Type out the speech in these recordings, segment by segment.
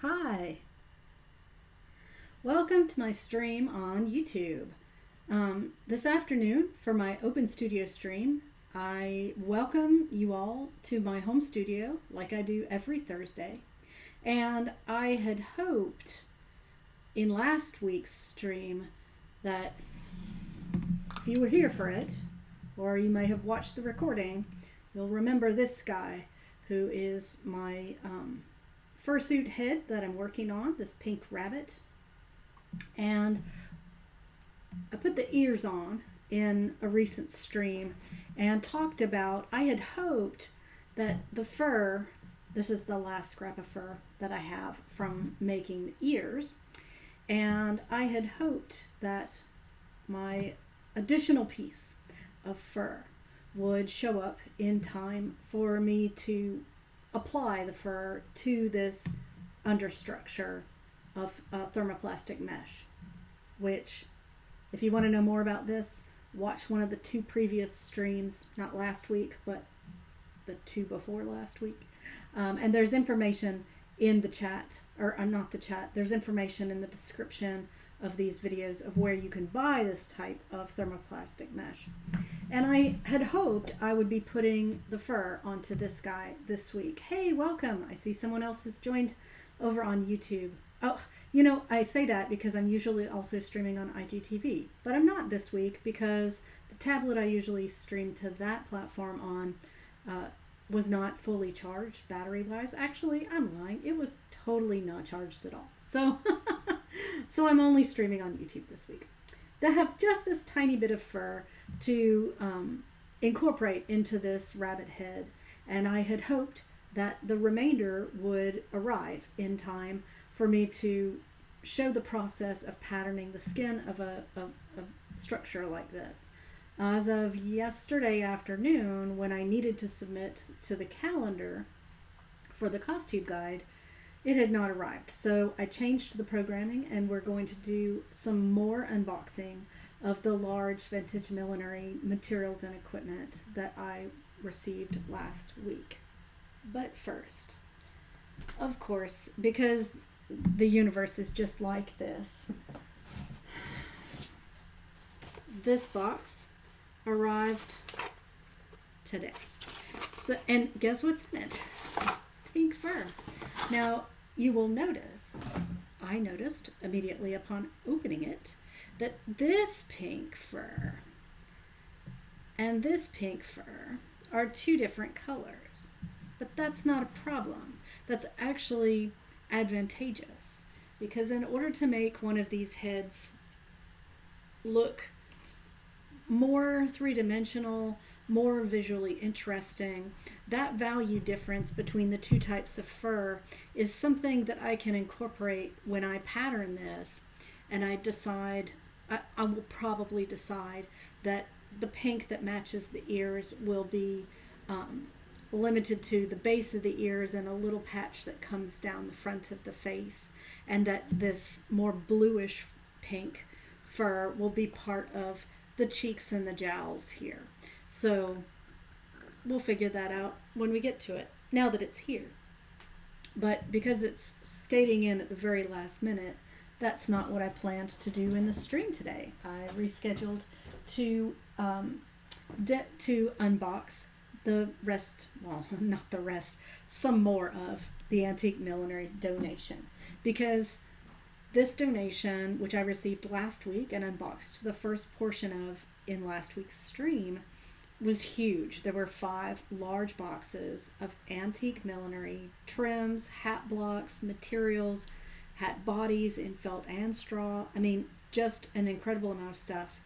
Hi, welcome to my stream on YouTube. This afternoon for my open studio stream, I welcome you all to my home studio like I do every Thursday. And I had hoped in last week's stream that if you were here for it, or you may have watched the recording, you'll remember this guy who is my fursuit head that I'm working on, this pink rabbit. And I put the ears on in a recent stream and talked about, I had hoped that the fur, this is the last scrap of fur that I have from making the ears, and I had hoped that my additional piece of fur would show up in time for me to apply the fur to this understructure of thermoplastic mesh, which, if you want to know more about this, watch one of the two previous streams, not last week, but the two before last week. And there's information in the chat, or not the chat, there's information in the description of these videos of where you can buy this type of thermoplastic mesh. And I had hoped I would be putting the fur onto this guy this week. Hey, welcome. I see someone else has joined over on YouTube. Oh, you know, I say that because I'm usually also streaming on IGTV, but I'm not this week because the tablet I usually stream to that platform on was not fully charged battery-wise. Actually, I'm lying. It was totally not charged at all. So, so I'm only streaming on YouTube this week. They have just this tiny bit of fur to incorporate into this rabbit head, and I had hoped that the remainder would arrive in time for me to show the process of patterning the skin of a structure like this. As of yesterday afternoon, when I needed to submit to the calendar for the costume guide, it had not arrived. So I changed the programming, and we're going to do some more unboxing of the large vintage millinery materials and equipment that I received last week. But first, of course, because the universe is just like this, this box arrived today. So, and guess what's in it? Pink fur. Now, you will notice, I noticed immediately upon opening it, that this pink fur and this pink fur are two different colors. But that's not a problem. That's actually advantageous, because in order to make one of these heads look more three-dimensional, more visually interesting, that value difference between the two types of fur is something that I can incorporate when I pattern this, and I decide, I will probably decide that the pink that matches the ears will be limited to the base of the ears and a little patch that comes down the front of the face, and that this more bluish pink fur will be part of the cheeks and the jowls here. So we'll figure that out when we get to it, now that it's here. But because it's skating in at the very last minute, that's not what I planned to do in the stream today. I rescheduled to unbox the rest, well, not the rest, some more of the Antique Millinery donation, because this donation, which I received last week and unboxed the first portion of in last week's stream, was huge. There were 5 large boxes of antique millinery, trims, hat blocks, materials, hat bodies in felt and straw. I mean, just an incredible amount of stuff.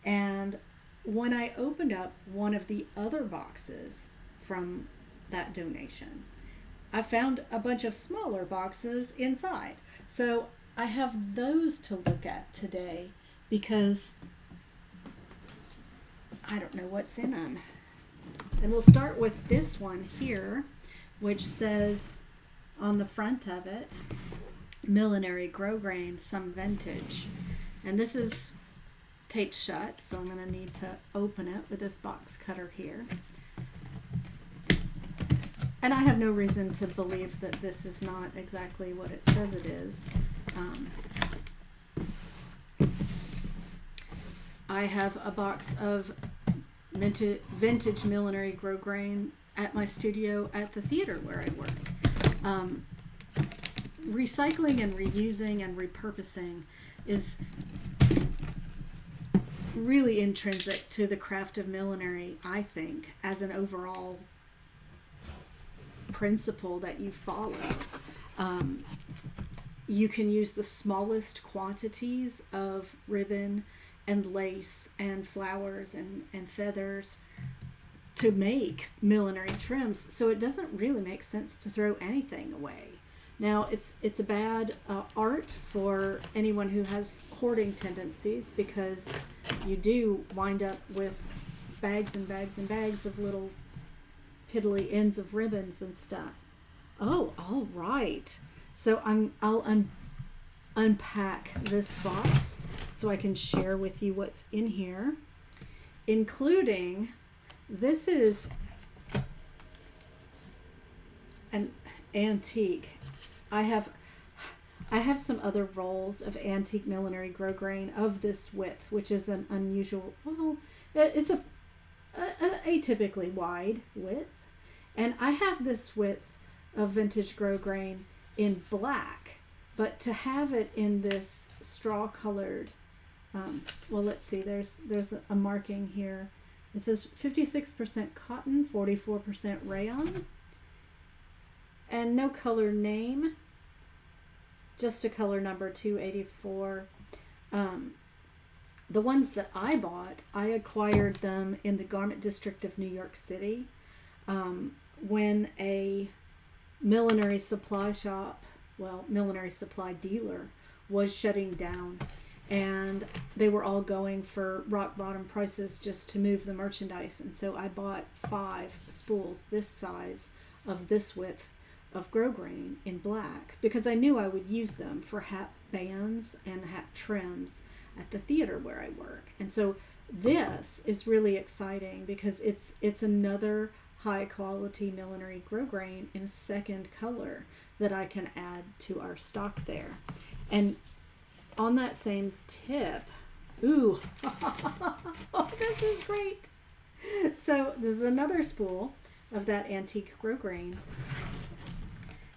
And when I opened up one of the other boxes from that donation, I found a bunch of smaller boxes inside. So I have those to look at today because I don't know what's in them. And we'll start with this one here, which says on the front of it, Millinery Grosgrain, some vintage. And this is taped shut, so I'm going to need to open it with this box cutter here. And I have no reason to believe that this is not exactly what it says it is. I have a box of vintage millinery grosgrain at my studio at the theater where I work. Recycling and reusing and repurposing is really intrinsic to the craft of millinery, I think, as an overall principle that you follow. You can use the smallest quantities of ribbon and lace and flowers and feathers to make millinery trims, so it doesn't really make sense to throw anything away. Now, it's a bad art for anyone who has hoarding tendencies, because you do wind up with bags and bags and bags of little piddly ends of ribbons and stuff. Oh, all right. So I'll unpack this box so I can share with you what's in here, including, this is an antique. I have some other rolls of antique millinery grosgrain of this width, which is an unusual, well, it's a atypically wide width. And I have this width of vintage grosgrain in black, but to have it in this straw colored, well, let's see, there's a marking here. It says 56% cotton, 44% rayon, and no color name, just a color number 284. The ones that I bought, I acquired them in the garment district of New York City, when a millinery supply shop, well, millinery supply dealer, was shutting down, and they were all going for rock bottom prices just to move the merchandise. And so I bought 5 spools this size of this width of grosgrain in black, because I knew I would use them for hat bands and hat trims at the theater where I work. And so this is really exciting, because it's another high quality millinery grosgrain in a second color that I can add to our stock there. And on that same tip, ooh, oh, this is great. So this is another spool of that antique grosgrain,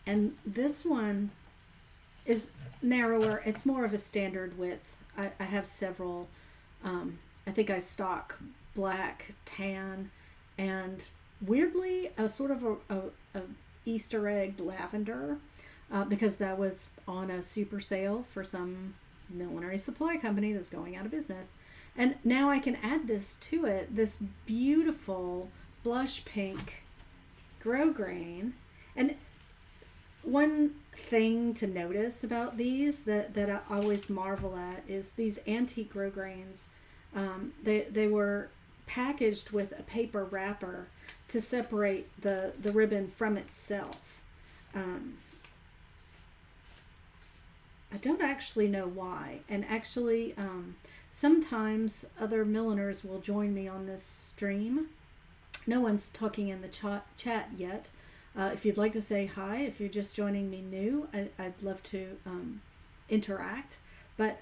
and this one is narrower. It's more of a standard width. I have several. I think I stock black, tan, and weirdly a sort of a Easter egg lavender, because that was on a super sale for some millinery supply company that's going out of business. And now I can add this to it, this beautiful blush pink grosgrain. And one thing to notice about these that I always marvel at is these antique grosgrains. They were packaged with a paper wrapper to separate the ribbon from itself. I don't actually know why. And actually, sometimes other milliners will join me on this stream. No one's talking in the chat yet. If you'd like to say hi, if you're just joining me new, I'd love to interact. But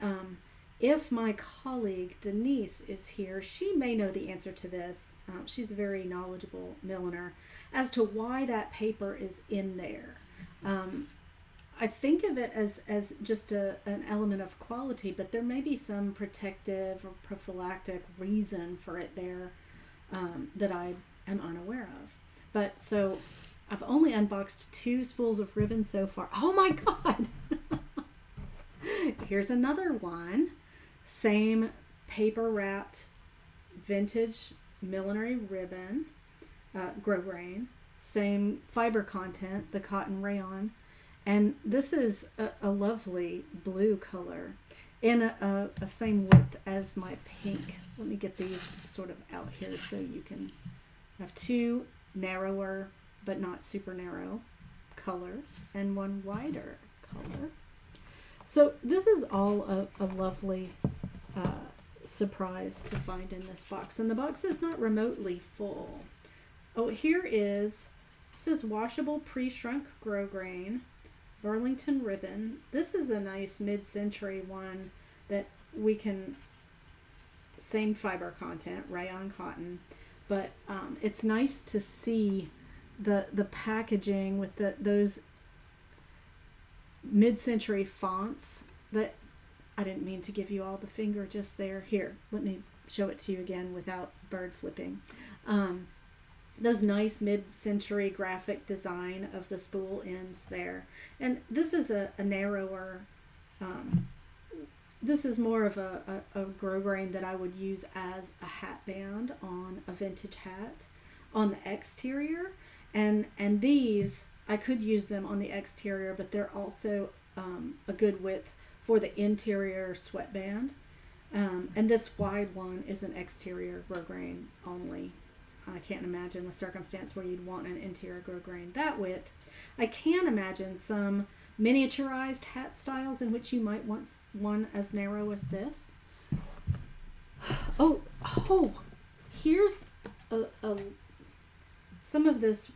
if my colleague Denise is here, she may know the answer to this. She's a very knowledgeable milliner as to why that paper is in there. I think of it as just an element of quality, but there may be some protective or prophylactic reason for it there that I am unaware of. But so I've only unboxed 2 spools of ribbon so far. Oh my God! Here's another one. Same paper wrapped vintage millinery ribbon, grosgrain. Same fiber content, the cotton rayon. And this is a lovely blue color in a same width as my pink. Let me get these sort of out here so you can have 2 narrower but not super narrow colors and 1 wider color. So this is all a lovely surprise to find in this box. And the box is not remotely full. Oh, here is This is washable pre-shrunk grosgrain Burlington ribbon. This is a nice mid-century one that we can, same fiber content, rayon cotton, but it's nice to see the packaging with those mid-century fonts. That I didn't mean to give you all the finger just there. Here, let me show it to you again without bird flipping. Those nice mid-century graphic design of the spool ends there. And this is a narrower, this is more of a grosgrain that I would use as a hat band on a vintage hat on the exterior. And these, I could use them on the exterior, but they're also a good width for the interior sweatband. And this wide one is an exterior grosgrain only. I can't imagine a circumstance where you'd want an interior grosgrain that width. I can imagine some miniaturized hat styles in which you might want one as narrow as this. Oh, here's some of this.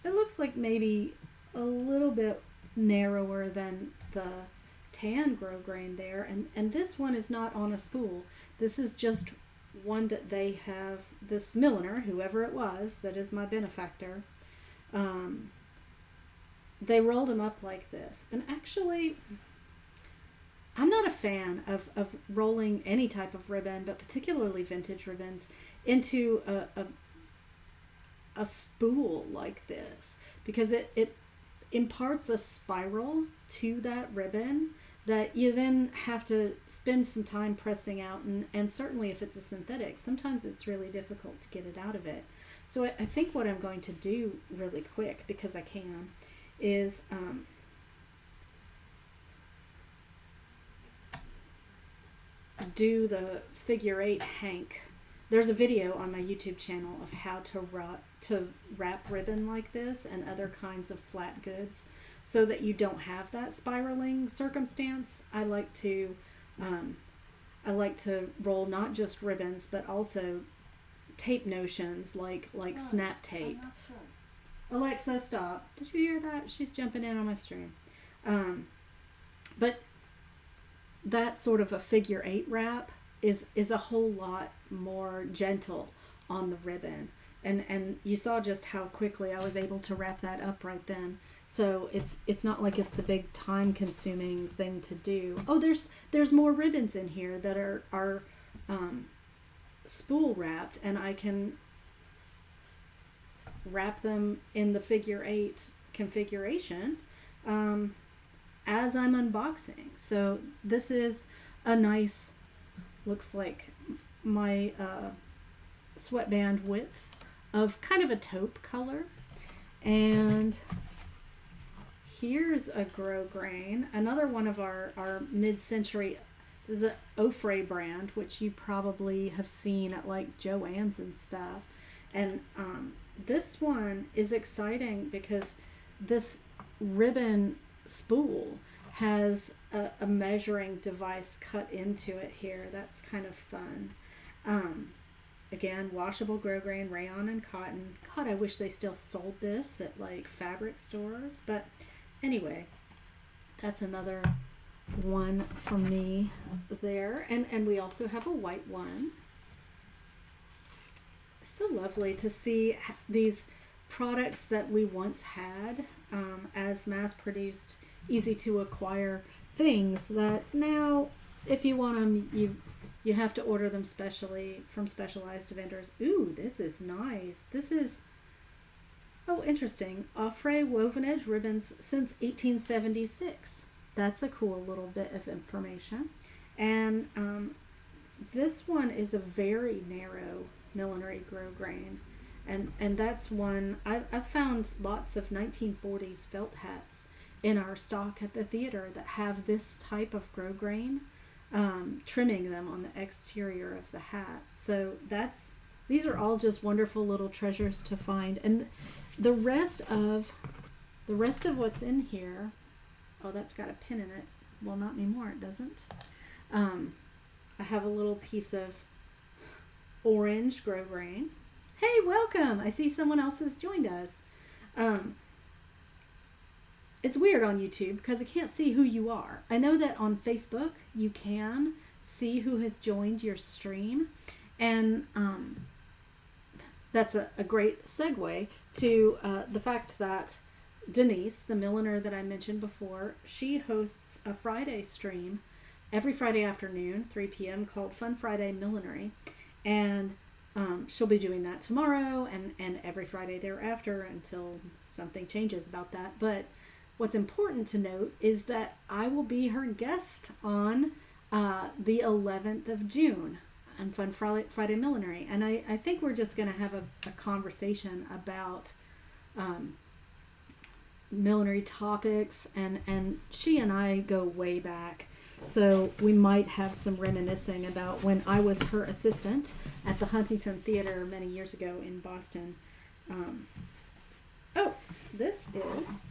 It looks like maybe a little bit narrower than the tan grosgrain there, and this one is not on a spool. This is just one that they have, this milliner, whoever it was that is my benefactor, they rolled them up like this. And actually, I'm not a fan of rolling any type of ribbon, but particularly vintage ribbons, into a spool like this, because it imparts a spiral to that ribbon that you then have to spend some time pressing out, and certainly if it's a synthetic, sometimes it's really difficult to get it out of it. So I think what I'm going to do really quick, because I can, is do the figure 8 hank. There's a video on my YouTube channel of how to wrap ribbon like this and other kinds of flat goods, so that you don't have that spiraling circumstance. I like to roll not just ribbons, but also tape notions like snap tape. I'm not sure. Alexa, stop. Did you hear that? She's jumping in on my stream. But that sort of a figure 8 wrap is a whole lot more gentle on the ribbon. And you saw just how quickly I was able to wrap that up right then. So it's not like it's a big time consuming thing to do. Oh, there's more ribbons in here that are spool wrapped, and I can wrap them in the figure 8 configuration as I'm unboxing. So this is a nice, looks like my sweatband width of kind of a taupe color. And here's a grosgrain, another one of our mid-century. This is an Ofray brand, which you probably have seen at like Joann's and stuff. And this one is exciting because this ribbon spool has a measuring device cut into it here. That's kind of fun. Again, washable grosgrain, rayon, and cotton. God, I wish they still sold this at like fabric stores. But anyway, that's another one from me there. And we also have a white one. So lovely to see these products that we once had as mass-produced, easy-to-acquire things that now, if you want them, you have to order them specially from specialized vendors. Ooh, this is nice. This is, oh, interesting. Ofray woven edge ribbons since 1876. That's a cool little bit of information. And this one is a very narrow millinery grosgrain. And that's one, I've found lots of 1940s felt hats in our stock at the theater that have this type of grosgrain, trimming them on the exterior of the hat. So these are all just wonderful little treasures to find. And the rest of what's in here, oh, that's got a pin in it. Well, not anymore, it doesn't. I have a little piece of orange grosgrain. Hey, welcome. I see someone else has joined us. Um, it's weird on YouTube because I can't see who you are. I know that on Facebook you can see who has joined your stream, and that's a great segue to the fact that Denise, the milliner that I mentioned before, she hosts a Friday stream every Friday afternoon, 3 p.m., called Fun Friday Millinery. And she'll be doing that tomorrow and every Friday thereafter until something changes about that. But what's important to note is that I will be her guest on the 11th of June on Fun Friday Millinery. And I think we're just going to have a conversation about millinery topics, and she and I go way back, so we might have some reminiscing about when I was her assistant at the Huntington Theater many years ago in Boston. Oh, this is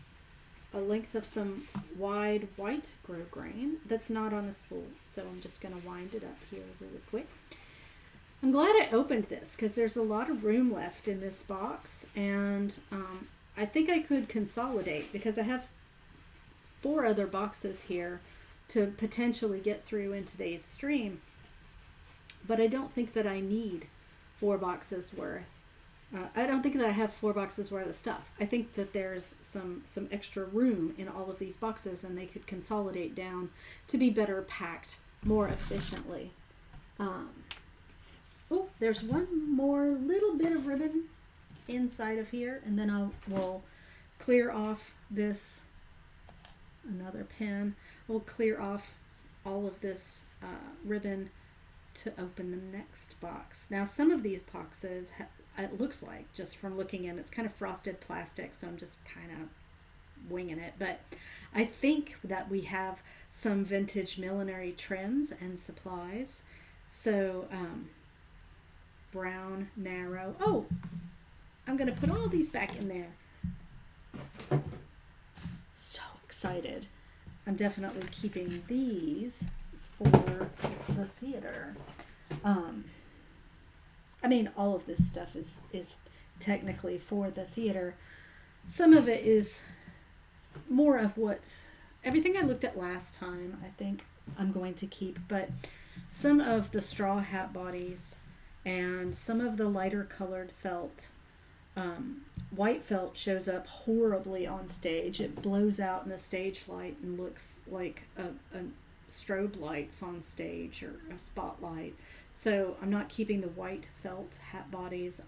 a length of some wide white grosgrain that's not on a spool, so I'm just going to wind it up here really quick. I'm glad I opened this because there's a lot of room left in this box, and I think I could consolidate because I have 4 other boxes here to potentially get through in today's stream, but I don't think that I need 4 boxes worth. I don't think that I have 4 boxes worth of stuff. I think that there's some extra room in all of these boxes, and they could consolidate down to be better packed more efficiently. Oh, there's one more little bit of ribbon inside of here, and then we'll clear off this, another pen, we'll clear off all of this ribbon to open the next box. Now some of these boxes, it looks like, just from looking in, it's kind of frosted plastic, so I'm just kind of winging it, but I think that we have some vintage millinery trims and supplies. So brown, narrow, oh, I'm going to put all these back in there. So excited. I'm definitely keeping these for the theater. I mean, all of this stuff is technically for the theater. Some of it is more of what, everything I looked at last time, I think I'm going to keep, but some of the straw hat bodies and some of the lighter colored felt. White felt shows up horribly on stage. It blows out in the stage light and looks like a strobe lights on stage or a spotlight. So I'm not keeping the white felt hat bodies.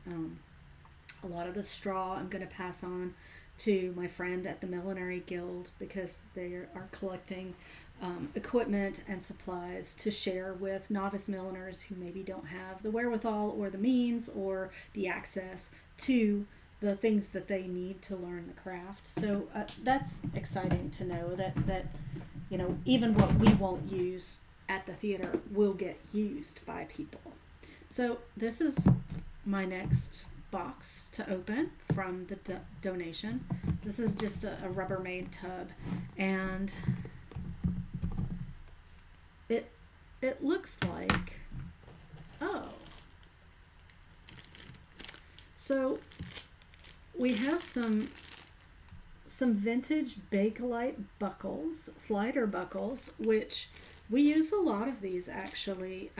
A lot of the straw I'm going to pass on to my friend at the Millinery Guild because they are collecting equipment and supplies to share with novice milliners who maybe don't have the wherewithal or the means or the access to the things that they need to learn the craft. So that's exciting to know that you know, even what we won't use at the theater will get used by people. So this is my next box to open from the donation. This is just a Rubbermaid tub, and it looks like, oh, so we have some vintage Bakelite buckles, slider buckles, which we use a lot of these actually,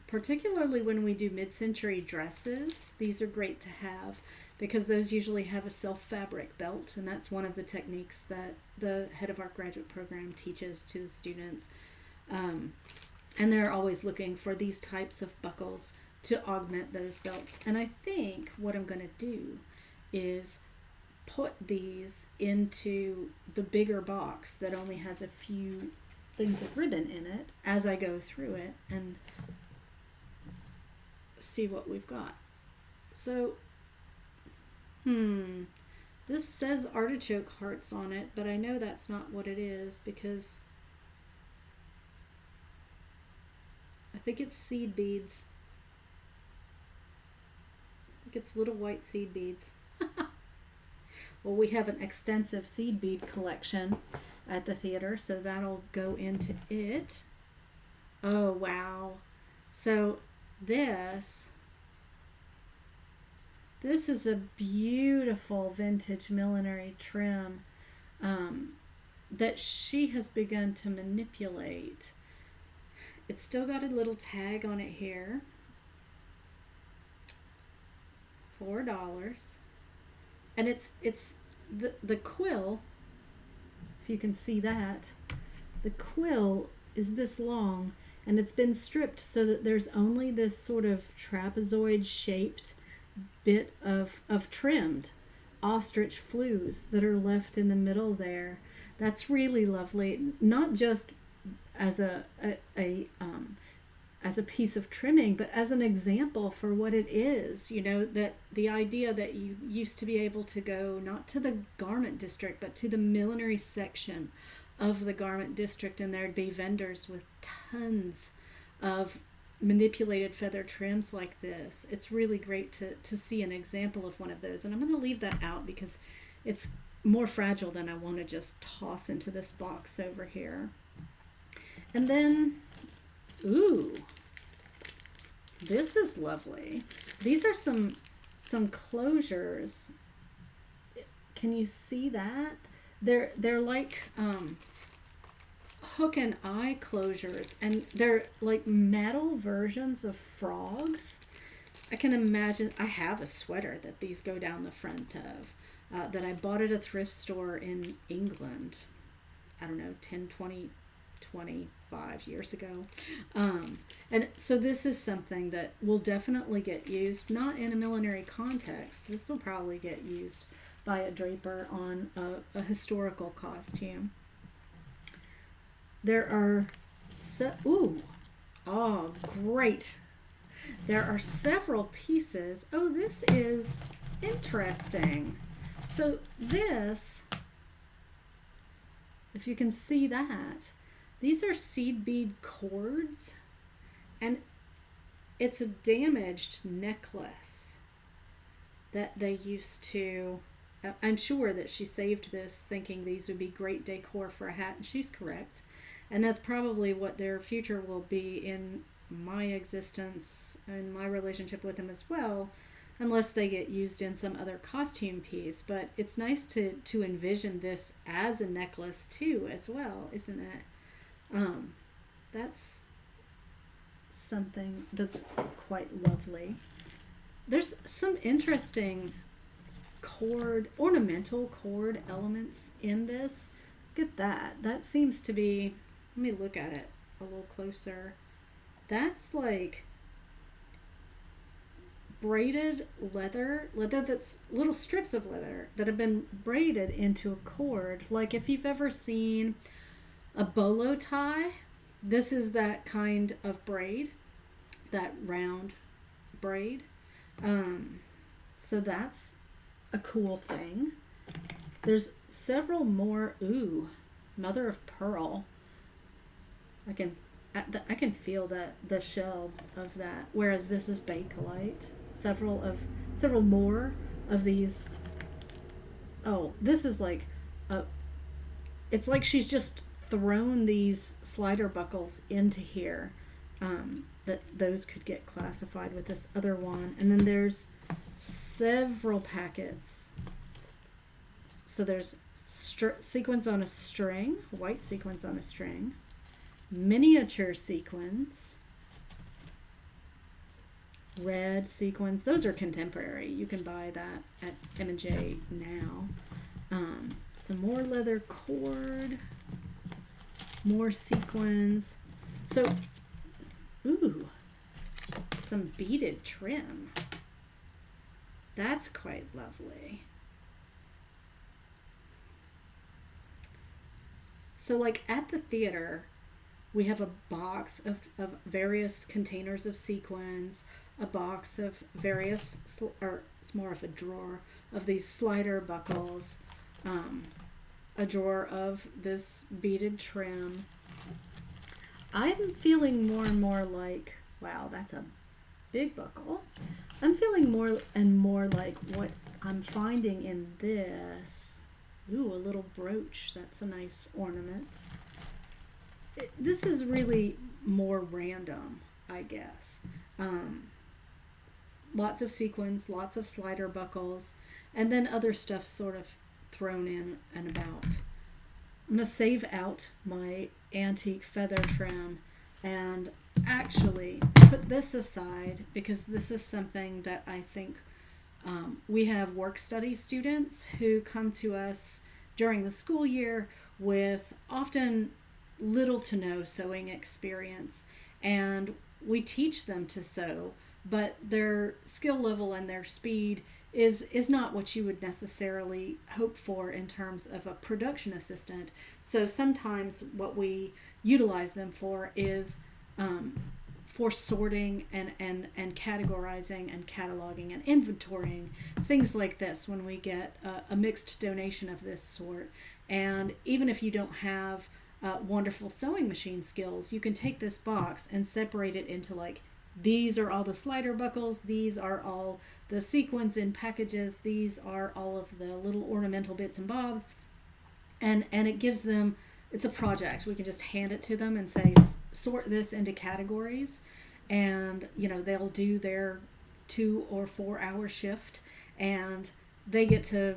particularly when we do mid-century dresses. These are great to have because those usually have a self-fabric belt, and that's one of the techniques that the head of our graduate program teaches to the students. And they're always looking for these types of buckles to augment those belts. And I think what I'm going to do is put these into the bigger box that only has a few things of ribbon in it as I go through it and see what we've got. So, this says artichoke hearts on it, but I know that's not what it is because I think it's seed beads. I think it's little white seed beads. Well, we have an extensive seed bead collection at the theater, so that'll go into it. Oh, wow. So this This is a beautiful vintage millinery trim that she has begun to manipulate. It's still got a little tag on it here. $4. And it's the quill, if you can see that, the quill is this long, and it's been stripped so that there's only this sort of trapezoid shaped bit of trimmed ostrich flues that are left in the middle there. That's really lovely, not just as a piece of trimming, but as an example for what it is. You know, that the idea that you used to be able to go not to the garment district but to the millinery section of the garment district, and there'd be vendors with tons of manipulated feather trims like this. It's really great to see an example of one of those, and I'm going to leave that out because it's more fragile than I want to just toss into this box over here. And then, ooh, this is lovely. These are some closures. Can you see that? They're like hook and eye closures, and they're like metal versions of frogs. I can imagine. I have a sweater that these go down the front of that I bought at a thrift store in England, I don't know, 10, 20, 25 years ago. And so this is something that will definitely get used, not in a millinery context. This will probably get used by a draper on a historical costume. There are great. There are several pieces. Oh, this is interesting. So this, if you can see that, these are seed bead cords, and it's a damaged necklace that they used to, I'm sure that she saved this thinking these would be great decor for a hat, and she's correct. And that's probably what their future will be in my existence and my relationship with them as well, unless they get used in some other costume piece. But it's nice to envision this as a necklace too as well, isn't it? That's something that's quite lovely. There's some interesting ornamental cord elements in this. Look at that. That seems to be, let me look at it a little closer. That's like braided leather that's little strips of leather that have been braided into a cord. Like if you've ever seen a bolo tie, this is that kind of braid, that round braid. So that's a cool thing. There's several more. Ooh, mother of pearl. I can feel the shell of that. Whereas this is bakelite. Several more of these. Oh, this is like it's like she's just thrown these slider buckles into here. That those could get classified with this other one. And then there's several packets. So there's sequins on a string, white sequins on a string, miniature sequins, red sequins. Those are contemporary. You can buy that at M&J now. Some more leather cord, more sequins. So, ooh, some beaded trim. That's quite lovely. So like at the theater, we have a box of various containers of sequins, a box of various, or it's more of a drawer of these slider buckles, a drawer of this beaded trim. I'm feeling more and more like, wow, that's a big buckle. I'm feeling more and more like what I'm finding in this. Ooh, a little brooch. That's a nice ornament. This is really more random, I guess. lots of sequins, lots of slider buckles, and then other stuff sort of thrown in and about. I'm going to save out my antique feather trim and actually put this aside because this is something that I think we have work study students who come to us during the school year with often little to no sewing experience, and we teach them to sew, but their skill level and their speed is not what you would necessarily hope for in terms of a production assistant. So sometimes what we utilize them for is for sorting and categorizing and cataloging and inventorying, things like this when we get a mixed donation of this sort. And even if you don't have wonderful sewing machine skills, you can take this box and separate it into like, these are all the slider buckles, these are all the sequins in packages, these are all of the little ornamental bits and bobs, and it gives them, it's a project. We can just hand it to them and say, sort this into categories, and they'll do their 2 or 4 hour shift, and they get to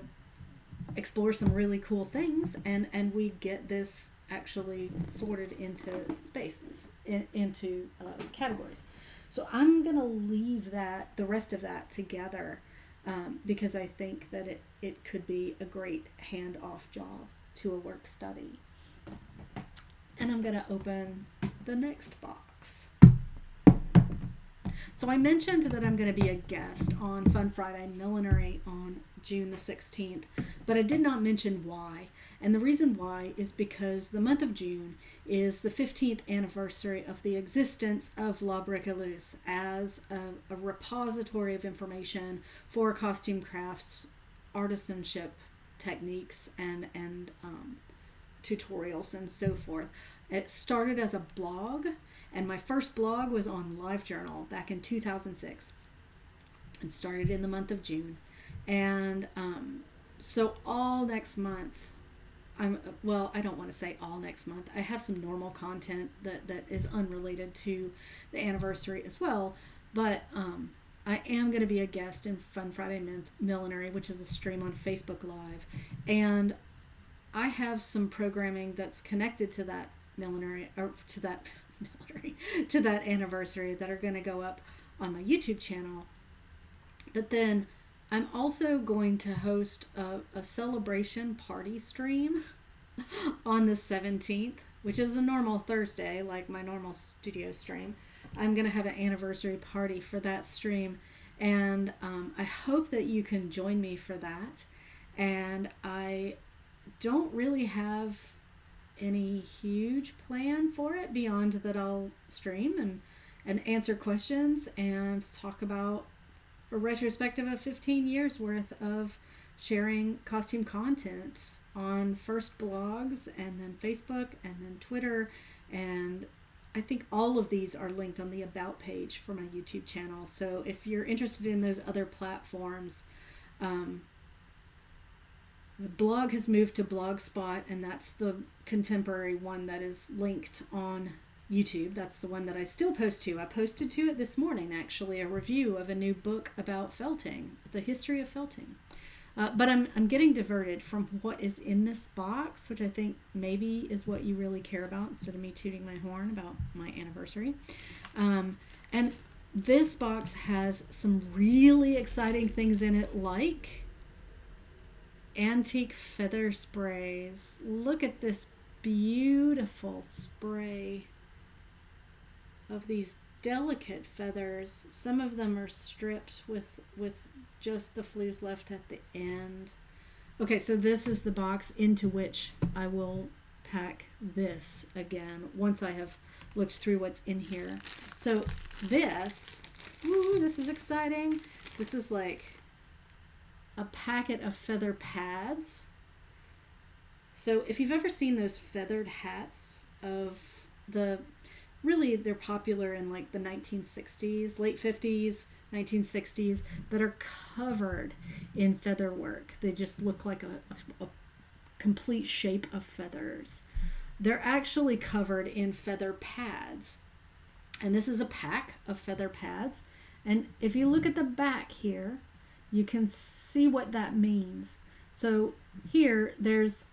explore some really cool things, and we get this actually sorted into spaces, into categories. So I'm going to leave the rest of that together because I think that it could be a great hand-off job to a work study. And I'm going to open the next box. So I mentioned that I'm going to be a guest on Fun Friday Millinery on June the 16th, but I did not mention why. And the reason why is because the month of June is the 15th anniversary of the existence of La Bricoleuse as a repository of information for costume crafts, artisanship techniques, and tutorials and so forth. It started as a blog, and my first blog was on LiveJournal back in 2006. It started in the month of June. And so all next month, I don't want to say all next month. I have some normal content that is unrelated to the anniversary as well. But I am going to be a guest in Fun Friday Millinery, which is a stream on Facebook Live. And I have some programming that's connected to that millinery, or to that millinery, to that anniversary, that are going to go up on my YouTube channel. But then I'm also going to host a celebration party stream on the 17th, which is a normal Thursday, like my normal studio stream. I'm going to have an anniversary party for that stream, and I hope that you can join me for that. And I don't really have any huge plan for it beyond that I'll stream and answer questions and talk about a retrospective of 15 years worth of sharing costume content on first blogs and then Facebook and then Twitter, and I think all of these are linked on the About page for my YouTube channel. So if you're interested in those other platforms, the blog has moved to Blogspot, and that's the contemporary one that is linked on YouTube. That's the one that I still post to. I posted to it this morning, actually, a review of a new book about felting, the history of felting. But I'm getting diverted from what is in this box, which I think maybe is what you really care about, instead of me tooting my horn about my anniversary. And this box has some really exciting things in it, like antique feather sprays. Look at this beautiful spray of these delicate feathers. Some of them are stripped with just the flues left at the end. Okay, so this is the box into which I will pack this again once I have looked through what's in here. So this is exciting. This is like a packet of feather pads. So if you've ever seen those feathered hats of they're popular in like the 1960s, late 50s, 1960s, that are covered in feather work. They just look like a complete shape of feathers. They're actually covered in feather pads. And this is a pack of feather pads. And if you look at the back here, you can see what that means. So here, there's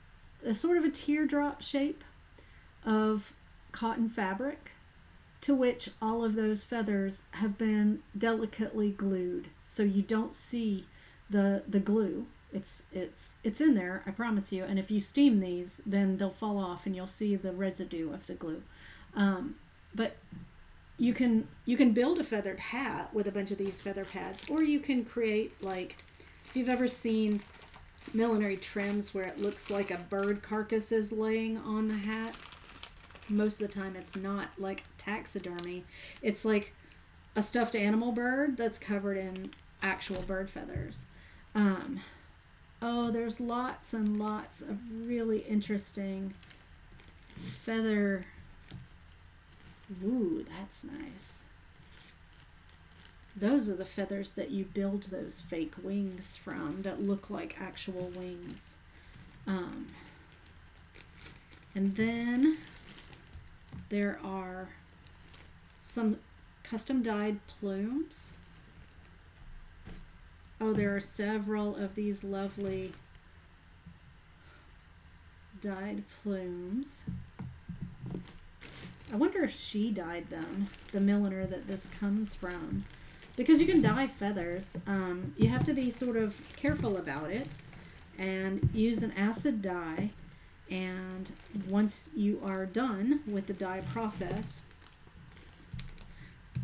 a sort of a teardrop shape of cotton fabric to which all of those feathers have been delicately glued. So you don't see the glue. It's in there, I promise you. And if you steam these, then they'll fall off and you'll see the residue of the glue. But you can build a feathered hat with a bunch of these feather pads, or you can create, like, if you've ever seen millinery trims where it looks like a bird carcass is laying on the hat. Most of the time it's not like taxidermy. It's like a stuffed animal bird that's covered in actual bird feathers. Oh, there's lots and lots of really interesting feather. Ooh, that's nice. Those are the feathers that you build those fake wings from that look like actual wings. And then there are some custom dyed plumes. Oh, there are several of these lovely dyed plumes. I wonder if she dyed them, the milliner that this comes from. Because you can dye feathers. You have to be sort of careful about it and use an acid dye. And once you are done with the dye process,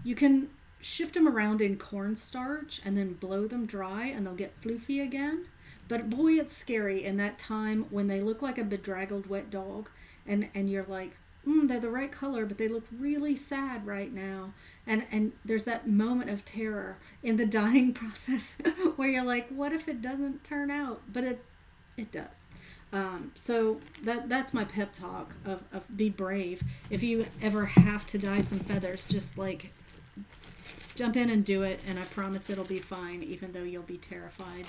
you can shift them around in cornstarch and then blow them dry and they'll get floofy again. But boy, it's scary in that time when they look like a bedraggled wet dog and you're like, they're the right color, but they look really sad right now. And there's that moment of terror in the dyeing process where you're like, what if it doesn't turn out? But it does. So that's my pep talk of be brave. If you ever have to dye some feathers, just like jump in and do it, and I promise it'll be fine, even though you'll be terrified.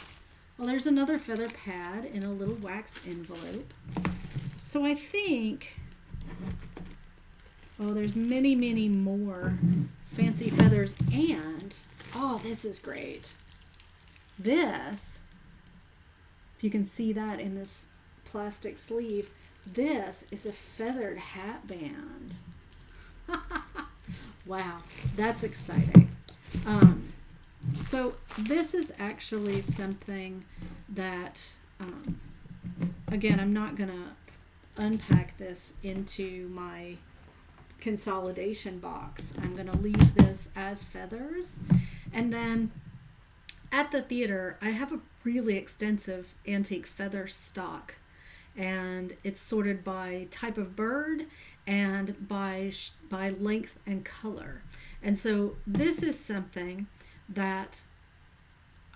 Well, there's another feather pad in a little wax envelope. So I think, oh, there's many, many more fancy feathers, and, oh, this is great. This, if you can see that in this plastic sleeve, this is a feathered hat band. Wow, that's exciting. So this is actually something that, again, I'm not going to unpack this into my consolidation box. I'm going to leave this as feathers. And then at the theater, I have a really extensive antique feather stock. And it's sorted by type of bird and by length and color. And so this is something that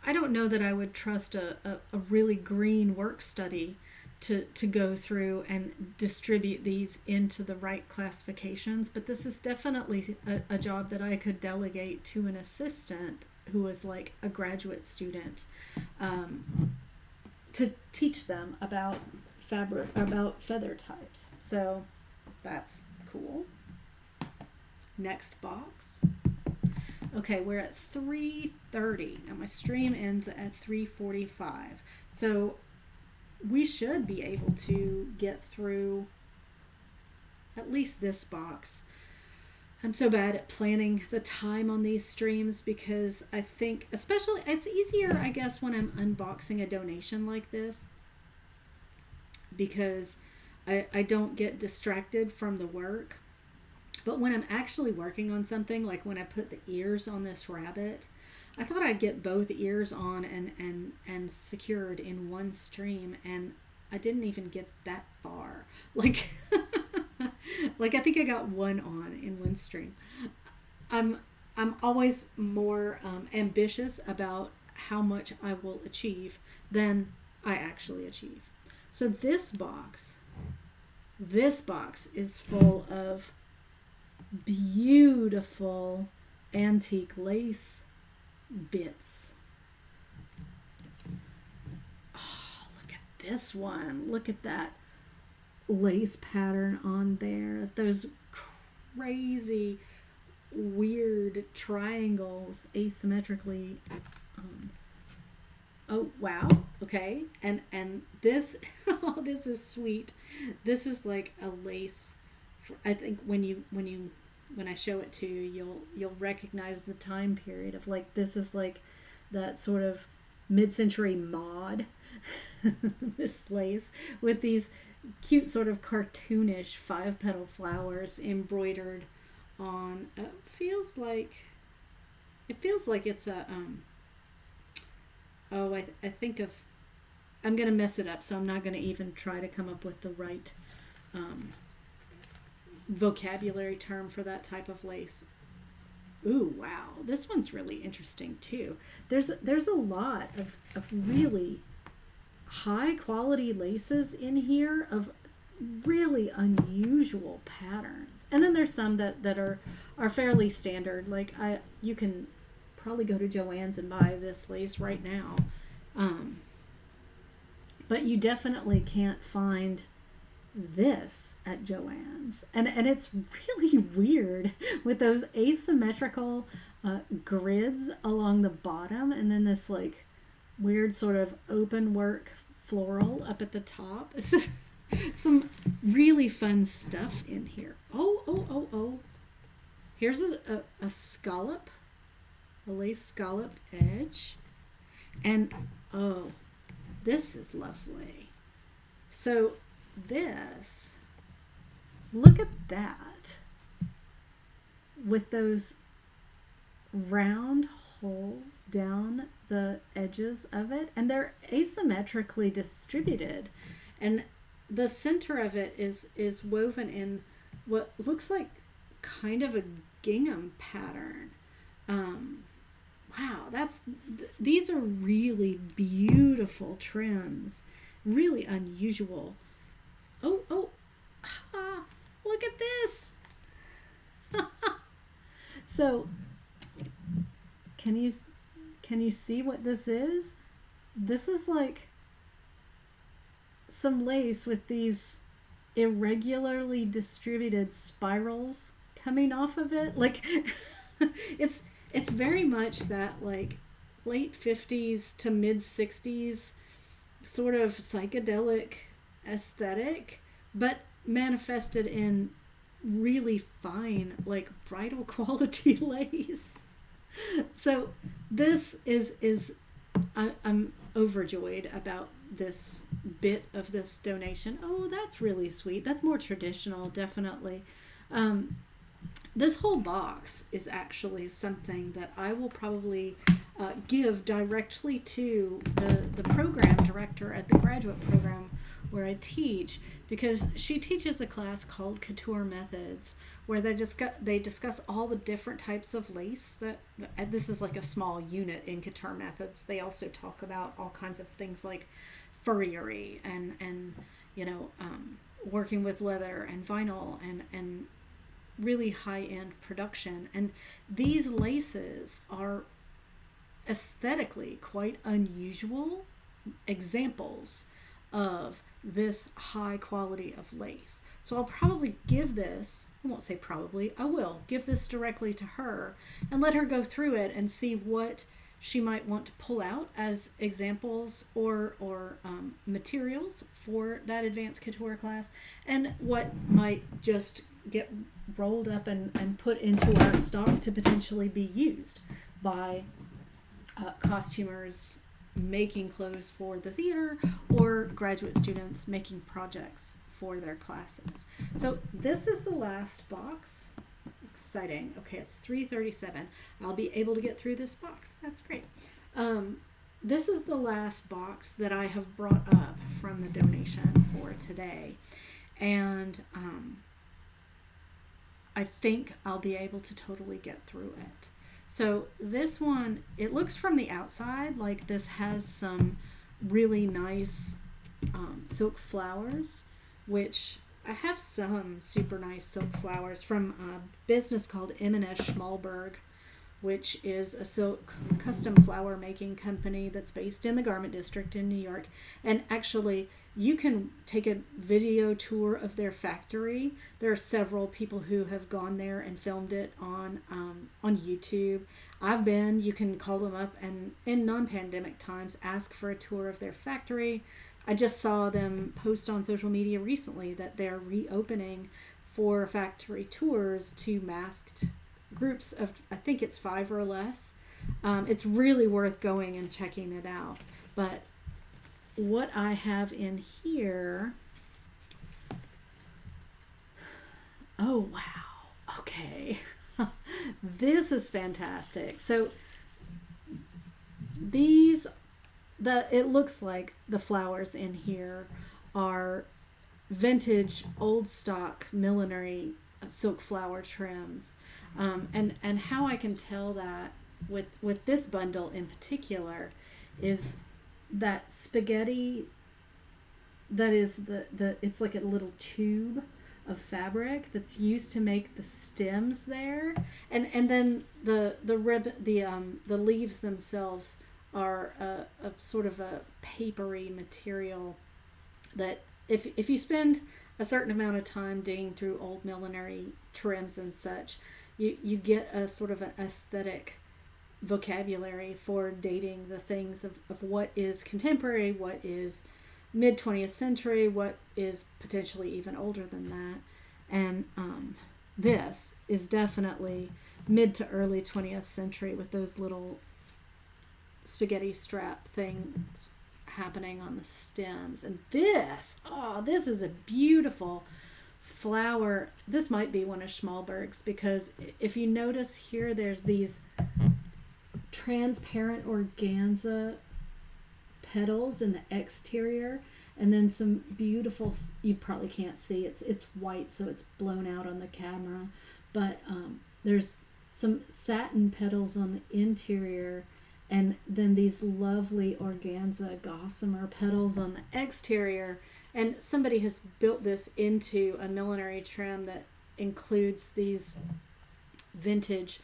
I don't know that I would trust a really green work study to go through and distribute these into the right classifications, but this is definitely a job that I could delegate to an assistant who is like a graduate student, to teach them about feather types. So that's cool. Next box. Okay, we're at 3:30. Now my stream ends at 3:45. So we should be able to get through at least this box. I'm so bad at planning the time on these streams because I think, especially, it's easier, I guess, when I'm unboxing a donation like this, because I don't get distracted from the work. But when I'm actually working on something, like when I put the ears on this rabbit, I thought I'd get both ears on and secured in one stream, and I didn't even get that far. Like, like I think I got one on in one stream. I'm always more ambitious about how much I will achieve than I actually achieve. So this box is full of beautiful antique lace bits. Oh, look at this one. Look at that lace pattern on there. Those crazy weird triangles asymmetrically. Oh wow, okay, and this oh, this is sweet. This is like a lace. I think when I show it to you, you'll recognize the time period of like this is like that sort of mid-century mod. This lace with these cute sort of cartoonish 5-petal flowers embroidered on. Feels like it's a oh, I think of, I'm going to mess it up, so I'm not going to even try to come up with the right vocabulary term for that type of lace. Ooh, wow. This one's really interesting, too. There's a lot of really high quality laces in here of really unusual patterns. And then there's some that are fairly standard. Like you can probably go to Joann's and buy this lace right now. But you definitely can't find this at Joann's. And it's really weird with those asymmetrical grids along the bottom and then this like weird sort of open work floral up at the top. Some really fun stuff in here. Oh. Here's a scallop. A lace scalloped edge. And oh, this is lovely. So this, look at that. With those round holes down the edges of it. And they're asymmetrically distributed. And the center of it is woven in what looks like kind of a gingham pattern. Wow, these are really beautiful trims, really unusual. Oh, look at this. So, can you see what this is? This is like some lace with these irregularly distributed spirals coming off of it. Like it's very much that like late 50s to mid 60s sort of psychedelic aesthetic, but manifested in really fine like bridal quality lace. So this is I'm overjoyed about this bit of this donation. Oh, that's really sweet. That's more traditional, definitely. This whole box is actually something that I will probably give directly to the program director at the graduate program where I teach, because she teaches a class called Couture Methods, where they discuss all the different types of lace. This is like a small unit in Couture Methods. They also talk about all kinds of things like furriery and working with leather and vinyl and really high-end production. And these laces are aesthetically quite unusual examples of this high quality of lace. So I'll probably give this, I won't say probably, I will give this directly to her and let her go through it and see what she might want to pull out as examples or materials for that advanced couture class, and what might just get rolled up and put into our stock to potentially be used by costumers making clothes for the theater or graduate students making projects for their classes. So this is the last box. Exciting. Okay, it's 3:37. I'll be able to get through this box. That's great. This is the last box that I have brought up from the donation for today. And I think I'll be able to totally get through it. So this one, it looks from the outside like this has some really nice silk flowers, which I have some super nice silk flowers from a business called M&S Schmalberg, which is a silk custom flower making company that's based in the Garment District in New York. And actually, you can take a video tour of their factory. There are several people who have gone there and filmed it on YouTube. I've been. You can call them up and in non-pandemic times ask for a tour of their factory. I just saw them post on social media recently that they're reopening for factory tours to masked groups of, I think it's 5 or less. It's really worth going and checking it out. But what I have in here, oh wow, okay. This is fantastic. So it looks like the flowers in here are vintage old stock millinery silk flower trims. And how I can tell that with this bundle in particular is that spaghetti that is it's like a little tube of fabric that's used to make the stems there, and then the leaves themselves are a sort of a papery material that if you spend a certain amount of time digging through old millinery trims and such, you get a sort of an aesthetic vocabulary for dating the things of what is contemporary, what is mid 20th century, what is potentially even older than that. And this is definitely mid to early 20th century with those little spaghetti strap things happening on the stems. And this is a beautiful flower. This might be one of Schmalberg's, because if you notice here, there's these transparent organza petals in the exterior, and then some beautiful, you probably can't see, it's white so it's blown out on the camera, but there's some satin petals on the interior, and then these lovely organza gossamer petals on the exterior. And somebody has built this into a millinery trim that includes these vintage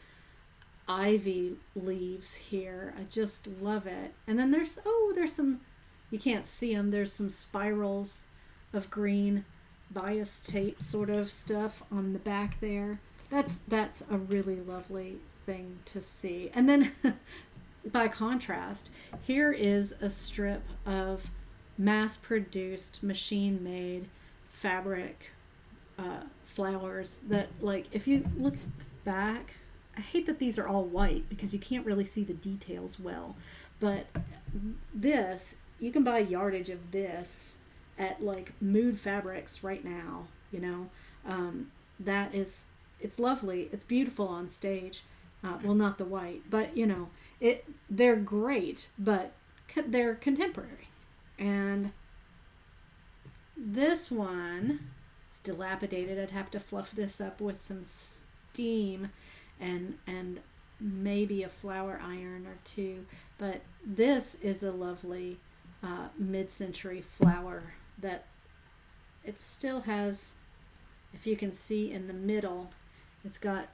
ivy leaves here. I just love it. And then there's some, you can't see them, there's some spirals of green bias tape sort of stuff on the back there. That's a really lovely thing to see. And then by contrast, here is a strip of mass-produced, machine-made fabric flowers that, like, if you look back, I hate that these are all white because you can't really see the details well, but this, you can buy yardage of this at like Mood Fabrics right now, you know. That is, it's lovely, it's beautiful on stage. Well, not the white, but you know, they're great, but they're contemporary. And this one, it's dilapidated. I'd have to fluff this up with some steam and maybe a flour iron or two. But this is a lovely mid-century flower that it still has, if you can see in the middle, it's got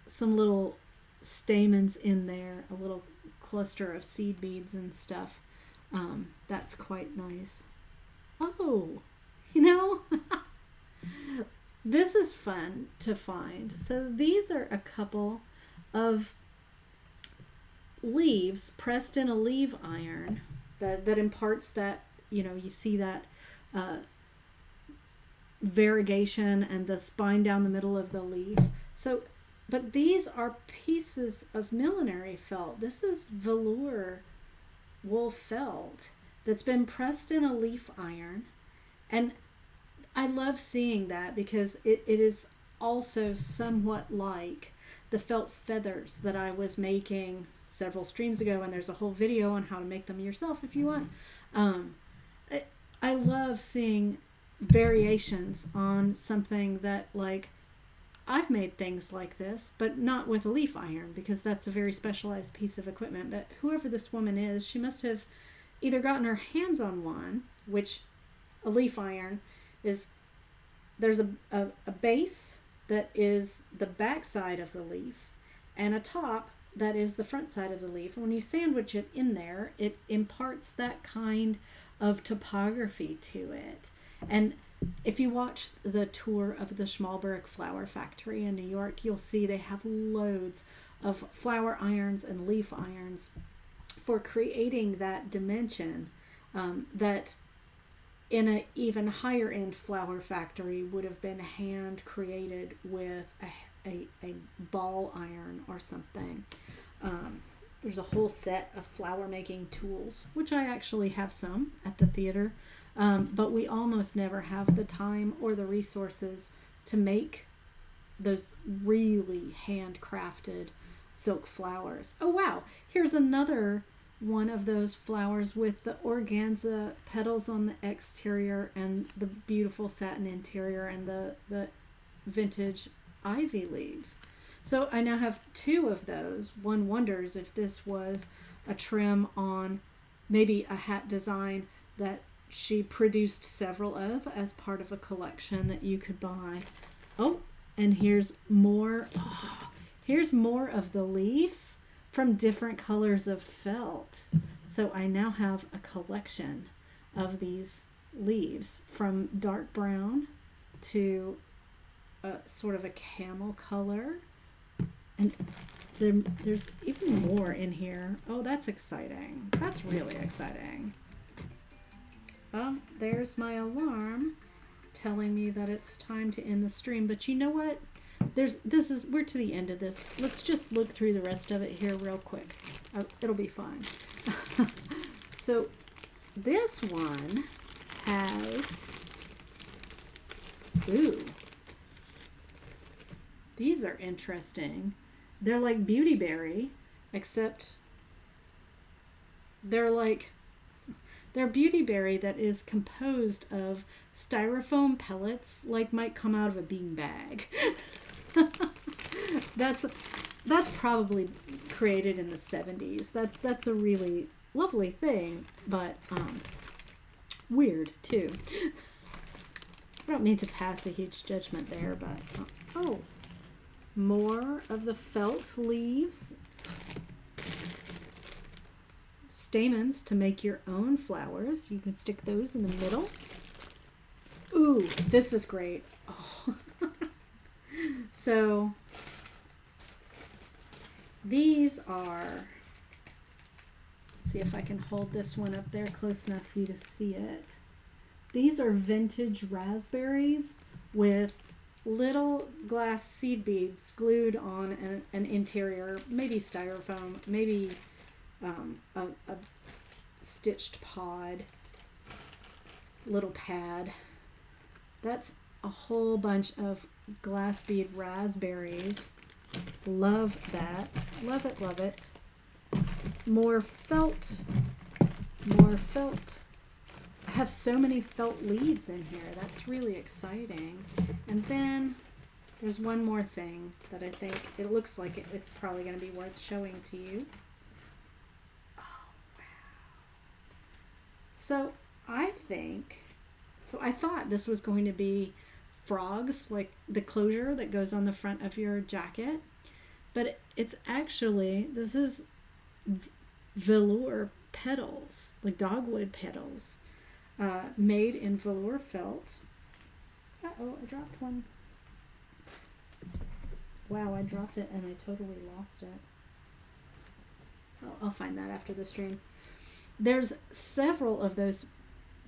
some little stamens in there, a little cluster of seed beads and stuff. That's quite nice. Oh, you know, this is fun to find. So these are a couple of leaves pressed in a leaf iron that imparts that, you know, you see that variegation and the spine down the middle of the leaf. So, but these are pieces of millinery felt. This is velour wool felt that's been pressed in a leaf iron. And I love seeing that because it is also somewhat like the felt feathers that I was making several streams ago, and there's a whole video on how to make them yourself if you want. I love seeing variations on something that, like, I've made things like this, but not with a leaf iron because that's a very specialized piece of equipment. But whoever this woman is, she must have either gotten her hands on one, which a leaf iron is, there's a base that is the back side of the leaf and a top that is the front side of the leaf. And when you sandwich it in there, it imparts that kind of topography to it. And if you watch the tour of the Schmalberg Flower Factory in New York, you'll see they have loads of flower irons and leaf irons for creating that dimension that in an even higher end flower factory would have been hand created with a ball iron or something. There's a whole set of flower making tools, which I actually have some at the theater, but we almost never have the time or the resources to make those really handcrafted silk flowers. Oh wow, here's another one of those flowers with the organza petals on the exterior and the beautiful satin interior and the vintage ivy leaves. So I now have two of those. One wonders if this was a trim on maybe a hat design that she produced several of as part of a collection that you could buy. Oh, and here's more. Oh, here's more of the leaves from different colors of felt. So I now have a collection of these leaves from dark brown to a sort of a camel color. And there's even more in here. Oh, that's exciting. That's really exciting. Oh, there's my alarm telling me that it's time to end the stream. But you know what? We're to the end of this. Let's just look through the rest of it here real quick. It'll be fine. So this one has, ooh, these are interesting. They're like Beauty Berry, except they're Beauty Berry that is composed of styrofoam pellets, like might come out of a bean bag. That's probably created in the 70s. That's a really lovely thing, but weird too. I don't mean to pass a huge judgment there, but oh, more of the felt leaves, stamens to make your own flowers. You can stick those in the middle. Ooh, this is great. Oh. So these are, see if I can hold this one up there close enough for you to see it. These are vintage raspberries with little glass seed beads glued on an interior, maybe styrofoam, maybe a stitched pod, little pad. That's a whole bunch of glass bead raspberries. Love that. Love it, love it. More felt. More felt. I have so many felt leaves in here. That's really exciting. And then there's one more thing that I think it looks like it's probably going to be worth showing to you. Oh, wow. So I thought this was going to be frogs, like the closure that goes on the front of your jacket. But it's actually, this is velour petals, like dogwood petals, made in velour felt. Uh-oh, I dropped one. Wow, I dropped it and I totally lost it. I'll find that after the stream. There's several of those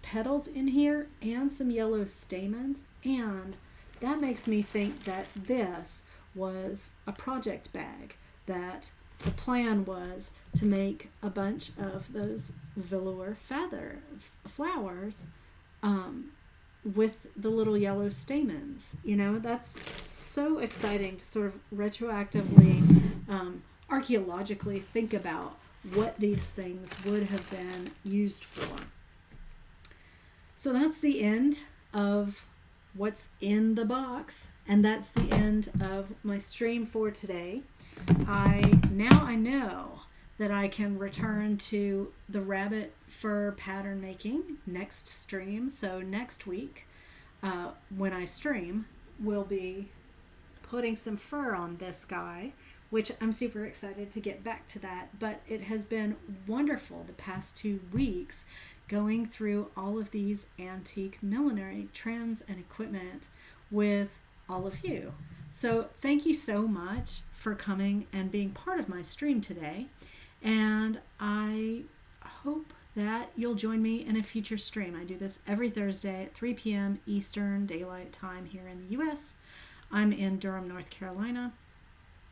petals in here and some yellow stamens, and that makes me think that this was a project bag, that the plan was to make a bunch of those velour feather flowers with the little yellow stamens. You know, that's so exciting to sort of retroactively, archaeologically think about what these things would have been used for. So that's the end of what's in the box, and that's the end of my stream for today. I know that I can return to the rabbit fur pattern making next stream. So next week, when I stream, we'll be putting some fur on this guy, which I'm super excited to get back to that. But it has been wonderful the past 2 weeks going through all of these antique millinery trims and equipment with all of you. So thank you so much for coming and being part of my stream today. And I hope that you'll join me in a future stream. I do this every Thursday at 3 p.m. Eastern Daylight Time here in the U.S. I'm in Durham, North Carolina.